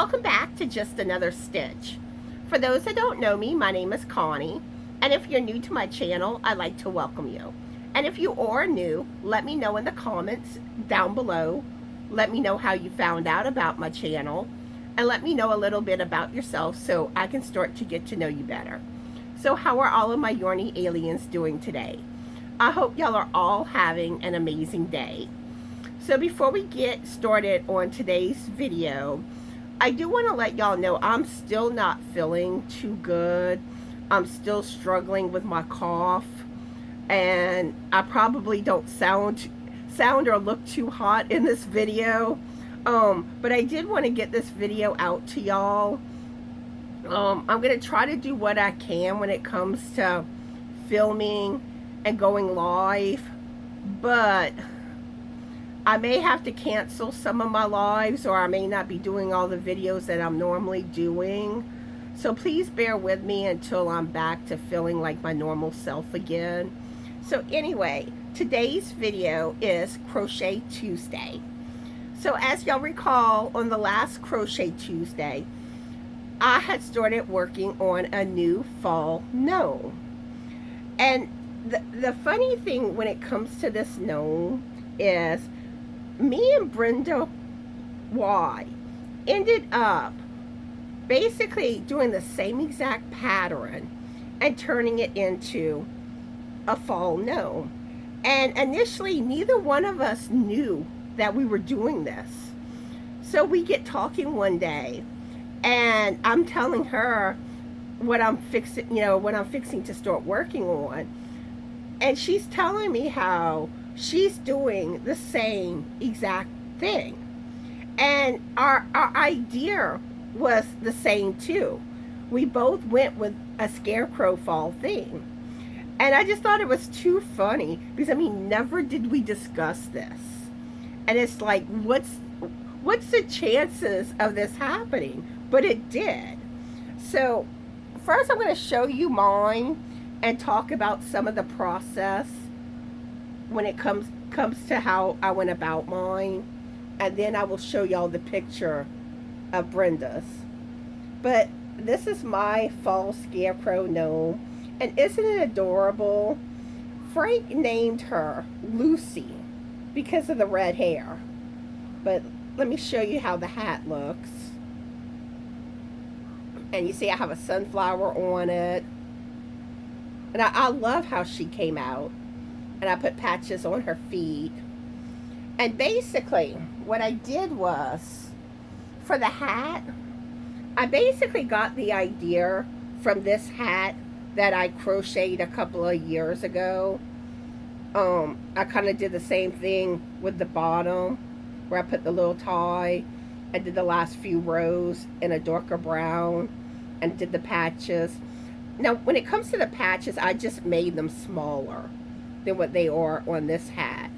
welcome back to Just Another Stitch. For those that don't know me, my name is Connie, and if you're new to my channel, I'd like to welcome you. And if you are new, let me know in the comments down below. Let me know how you found out about my channel, and let me know a little bit about yourself so I can start to get to know you better. So how are all of my Yarny aliens doing today? I hope y'all are all having an amazing day. So before we get started on today's video, I do want to let y'all know I'm still not feeling too good. I'm still struggling with my cough, and I probably don't sound or look too hot in this video. But I did want to get this video out to y'all. I'm going to try to do what I can when it comes to filming and going live, but I may have to cancel some of my lives, or I may not be doing all the videos that I'm normally doing. So please bear with me until I'm back to feeling like my normal self again. So anyway, today's video is Crochet Tuesday. So as y'all recall, on the last Crochet Tuesday, I had started working on a new fall gnome. And the funny thing when it comes to this gnome is me and Brenda Y ended up basically doing the same exact pattern and turning it into a fall gnome. And initially, neither one of us knew that we were doing this. So we get talking one day, and I'm telling her what I'm fixing, what I'm fixing to start working on. And she's telling me how she's doing the same exact thing. And our idea was the same too. We both went with a scarecrow fall theme. And I just thought it was too funny because, I mean, never did we discuss this. And it's like, what's the chances of this happening? But it did. So first I'm going to show you mine and talk about some of the process when it comes to how I went about mine, and then I will show y'all the picture of Brenda's. But this is my fall scarecrow gnome, and isn't it adorable? Frank named her Lucy because of the red hair. But let me show you how the hat looks. And you see I have a sunflower on it. And I love how she came out. And I put patches on her feet. And basically, what I did was, for the hat, I basically got the idea from this hat that I crocheted a couple of years ago. I kind of did the same thing with the bottom, where I put the little tie and did the last few rows in a darker brown and did the patches. Now, when it comes to the patches, I just made them smaller than what they are on this hat.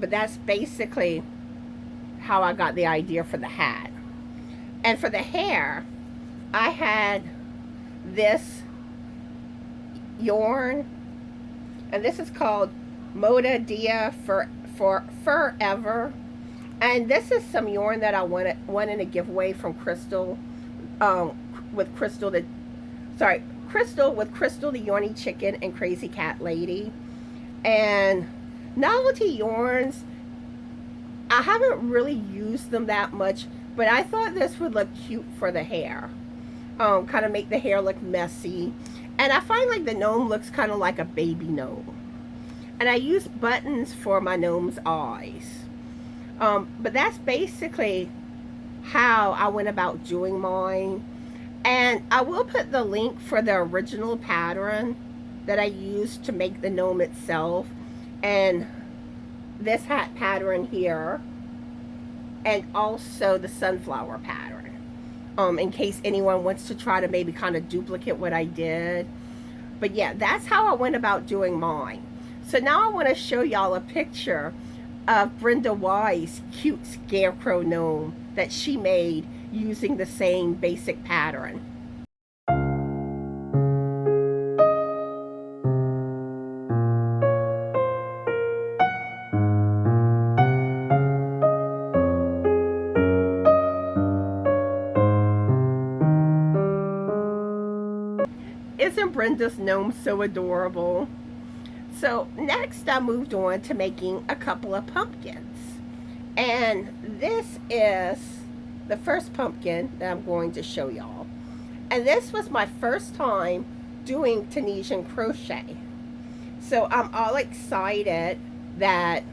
But that's basically how I got the idea for the hat. And for the hair, I had this yarn, and this is called Moda Dia for Forever. And this is some yarn that I wanted to give away from Crystal, Crystal with Crystal the Yarny Chicken and Crazy Cat Lady. And novelty yarns, I haven't really used them that much, but I thought this would look cute for the hair. Kind of make the hair look messy. And I find like the gnome looks kind of like a baby gnome. And I use buttons for my gnome's eyes. But that's basically how I went about doing mine. And I will put the link for the original pattern that I used to make the gnome itself, and this hat pattern here, and also the sunflower pattern, in case anyone wants to try to maybe kind of duplicate what I did. But yeah, that's how I went about doing mine. So now I want to show y'all a picture of Brenda Y's cute scarecrow gnome that she made using the same basic pattern. Brenda's gnome so adorable. So next I moved on to making a couple of pumpkins. And this is the first pumpkin that I'm going to show y'all. And this was my first time doing Tunisian crochet. So I'm all excited that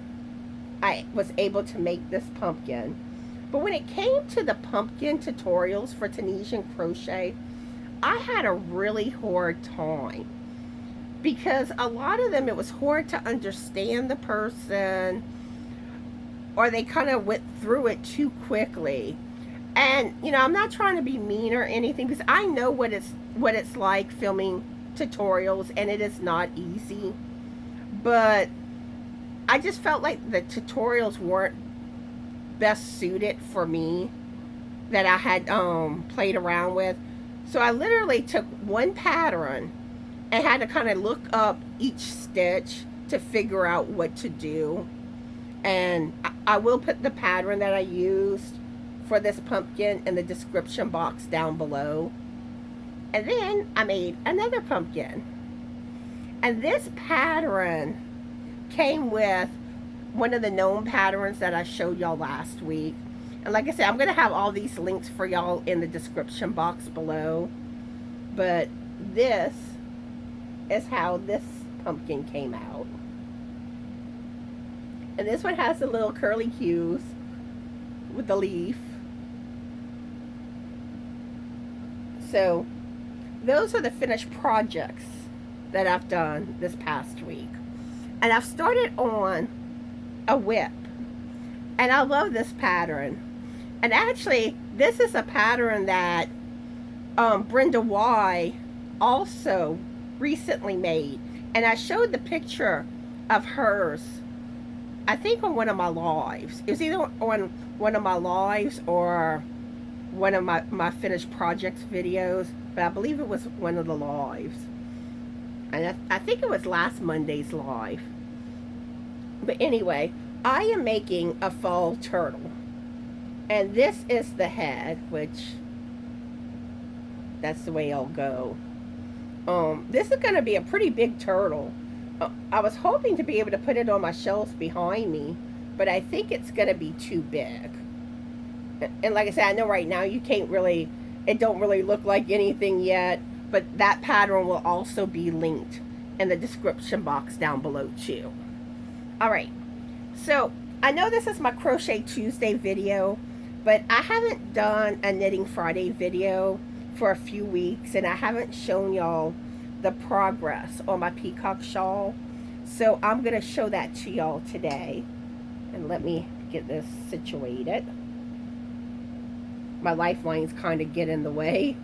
I was able to make this pumpkin. But when it came to the pumpkin tutorials for Tunisian crochet, I had a really hard time. Because a lot of them, it was hard to understand the person, or they kind of went through it too quickly. And, you know, I'm not trying to be mean or anything, because I know what it's like filming tutorials, and it is not easy. But I just felt like the tutorials weren't best suited for me, that I had played around with. So I literally took one pattern and had to kind of look up each stitch to figure out what to do. And I will put the pattern that I used for this pumpkin in the description box down below. And then I made another pumpkin. And this pattern came with one of the gnome patterns that I showed y'all last week. And like I said, I'm going to have all these links for y'all in the description box below. But this is how this pumpkin came out. And this one has the little curly cues with the leaf. So those are the finished projects that I've done this past week. And I've started on a whip. And I love this pattern. And actually, this is a pattern that Brenda Y also recently made. And I showed the picture of hers, I think, on one of my lives. It was either on one of my lives or one of my finished projects videos. But I believe it was one of the lives. And I think it was last Monday's live. But anyway, I am making a fall turtle. And this is the head, which that's the way I'll go. This is going to be a pretty big turtle. I was hoping to be able to put it on my shelves behind me, but I think it's going to be too big. And like I said, I know right now you can't really, it don't really look like anything yet, but that pattern will also be linked in the description box down below too. Alright, so I know this is my Crochet Tuesday video, but I haven't done a Knitting Friday video for a few weeks, and I haven't shown y'all the progress on my Peacock Shawl. So I'm going to show that to y'all today. And let me get this situated. My lifelines kind of get in the way.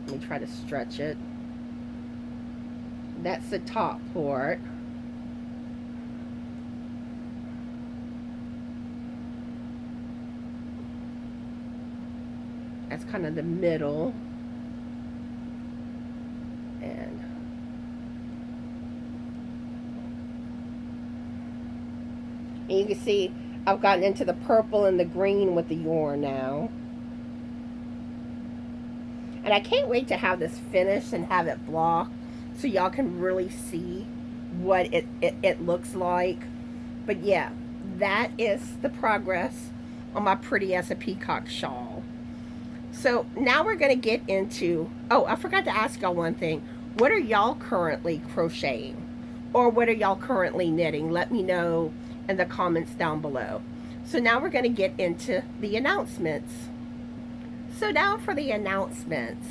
Let me try to stretch it. That's the top part. That's kind of the middle. And you can see I've gotten into the purple and the green with the yarn now. And I can't wait to have this finished and have it blocked so y'all can really see what it looks like. But yeah, that is the progress on my pretty as a peacock shawl. So now we're going to get into, oh, I forgot to ask y'all one thing. What are y'all currently crocheting? Or what are y'all currently knitting? Let me know in the comments down below. So now we're going to get into the announcements. So now for the announcements.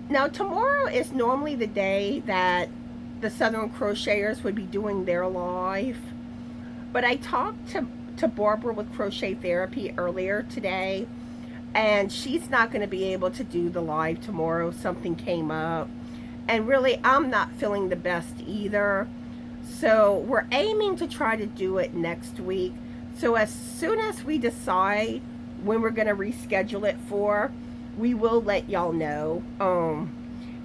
Now tomorrow is normally the day that the Southern Crocheters would be doing their live. But I talked to Barbara with Crochet Therapy earlier today, and she's not going to be able to do the live tomorrow. Something came up, and really I'm not feeling the best either. So we're aiming to try to do it next week. So as soon as we decide when we're going to reschedule it for, we will let y'all know.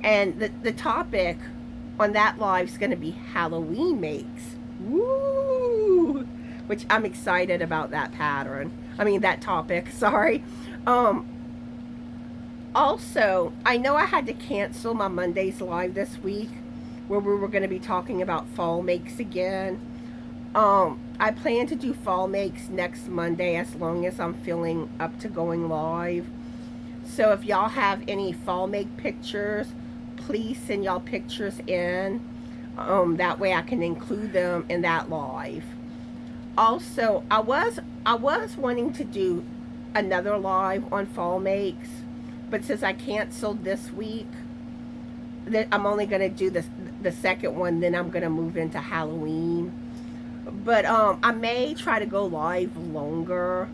And the topic on that live is going to be Halloween makes. Woo! Which I'm excited about that pattern. I mean that topic, sorry. Also, I know I had to cancel my Monday's live this week where we were going to be talking about fall makes again. I plan to do fall makes next Monday as long as I'm feeling up to going live. So if y'all have any fall make pictures, please send y'all pictures in. That way I can include them in that live. Also, I was wanting to do another live on fall makes, but since I canceled this week, I'm only gonna do the second one. Then I'm gonna move into Halloween. But I may try to go live longer,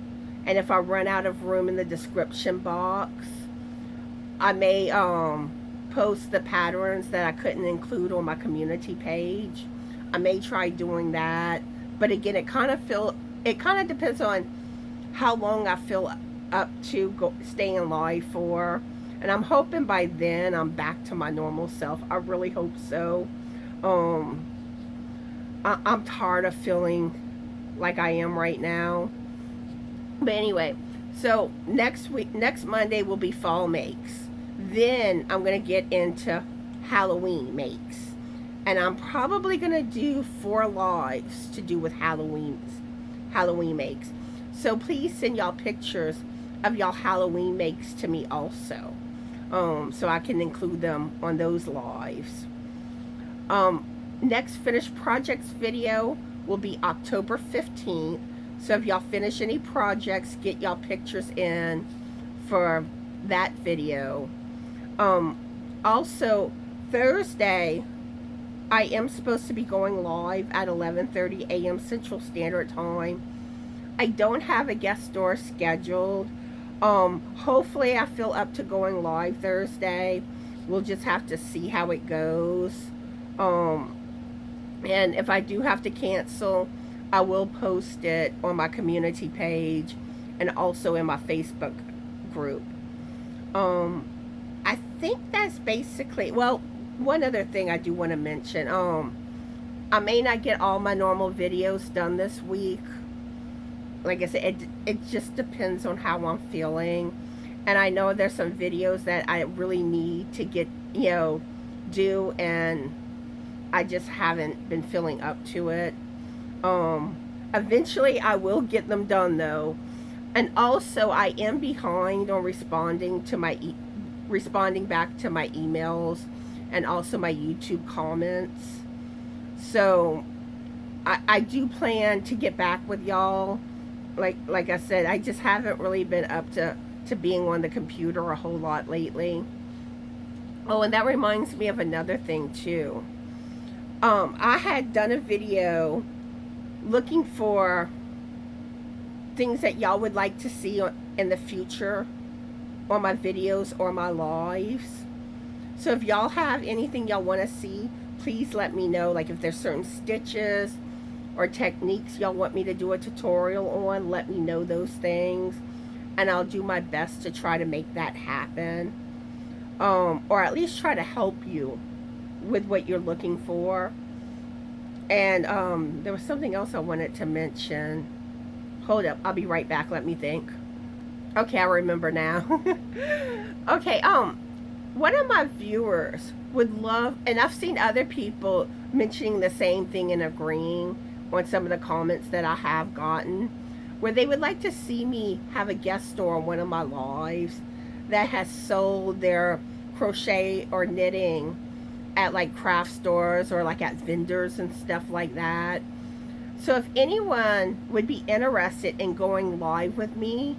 and if I run out of room in the description box, I may post the patterns that I couldn't include on my community page. I may try doing that, but again, it kind of depends on how long I feel up to staying live for, and I'm hoping by then I'm back to my normal self. I really hope so. I'm tired of feeling like I am right now. But anyway, so next Monday will be fall makes. Then I'm going to get into Halloween makes. And I'm probably going to do 4 lives to do with Halloween makes. So please send y'all pictures of y'all Halloween makes to me also. So I can include them on those lives. Next finished projects video will be October 15th. So if y'all finish any projects, get y'all pictures in for that video. Also, Thursday, I am supposed to be going live at 11:30 a.m. Central Standard Time. I don't have a guest star scheduled. Hopefully I feel up to going live Thursday. We'll just have to see how it goes. And if I do have to cancel, I will post it on my community page and also in my Facebook group. I think that's basically, well, one other thing I do want to mention. I may not get all my normal videos done this week. Like I said, it just depends on how I'm feeling. And I know there's some videos that I really need to get, do, and I just haven't been feeling up to it. Eventually I will get them done though. And also I am behind on responding back to my emails and also my YouTube comments. So I do plan to get back with y'all. Like I said, I just haven't really been up to being on the computer a whole lot lately. Oh, and that reminds me of another thing too. I had done a video looking for things that y'all would like to see in the future on my videos or my lives. So if y'all have anything y'all want to see, please let me know. Like if there's certain stitches or techniques y'all want me to do a tutorial on, let me know those things, and I'll do my best to try to make that happen, or at least try to help you with what you're looking for. And there was something else I wanted to mention. Hold up, I'll be right back. Let me think. Okay, I remember now. Okay, one of my viewers would love, and I've seen other people mentioning the same thing and agreeing on some of the comments that I have gotten, where they would like to see me have a guest star on one of my lives that has sold their crochet or knitting at like craft stores or like at vendors and stuff like that. So if anyone would be interested in going live with me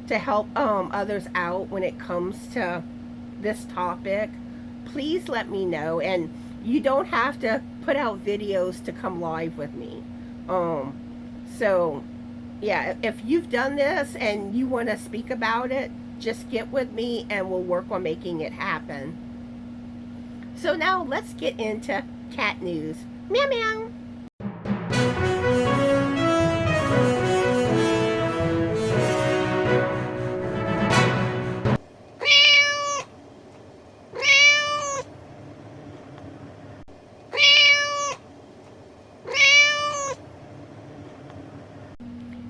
to help others out when it comes to this topic, please let me know. And you don't have to put out videos to come live with me. So yeah, if you've done this and you want to speak about it, just get with me and we'll work on making it happen. So now let's get into cat news. Meow meow.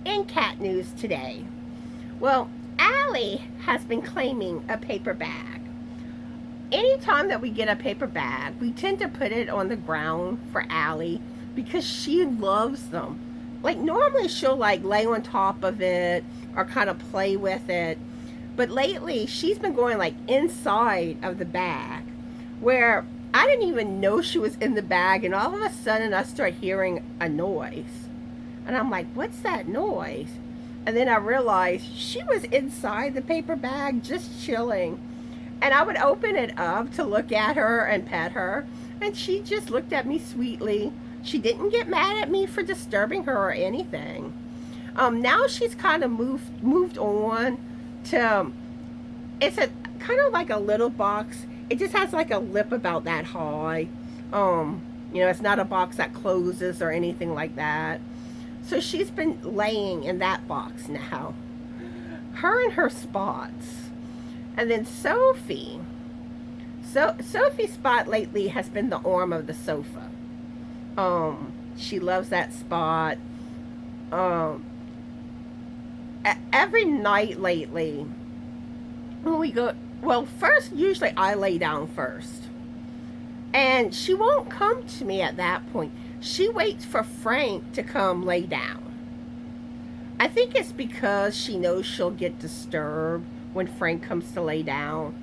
In cat news today, well, Allie has been claiming a paper bag. Anytime that we get a paper bag, we tend to put it on the ground for Allie because she loves them. Like normally she'll like lay on top of it or kind of play with it. But lately she's been going like inside of the bag where I didn't even know she was in the bag, and all of a sudden I start hearing a noise. And I'm like, what's that noise? And then I realized she was inside the paper bag just chilling. And I would open it up to look at her and pet her, and she just looked at me sweetly. She didn't get mad at me for disturbing her or anything. Now she's kind of moved on to, it's a kind of like a little box. It just has like a lip about that high. You know, it's not a box that closes or anything like that. So she's been laying in that box now. Her and her spots. And then Sophie. So Sophie's spot lately has been the arm of the sofa. She loves that spot. Every night lately, when we go, well, first, usually I lay down first. And she won't come to me at that point. She waits for Frank to come lay down. I think it's because she knows she'll get disturbed when Frank comes to lay down.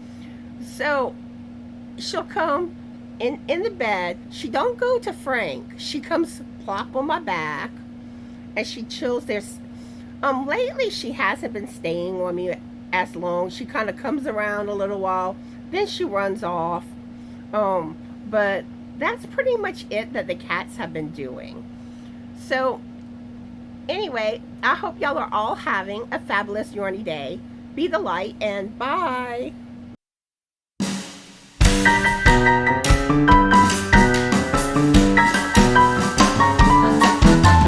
So she'll come in the bed. She don't go to Frank. She comes plop on my back and she chills there. Lately she hasn't been staying on me as long. She kind of comes around a little while, then she runs off. But that's pretty much it that the cats have been doing. So anyway, I hope y'all are all having a fabulous yarny day. Be the light, and bye.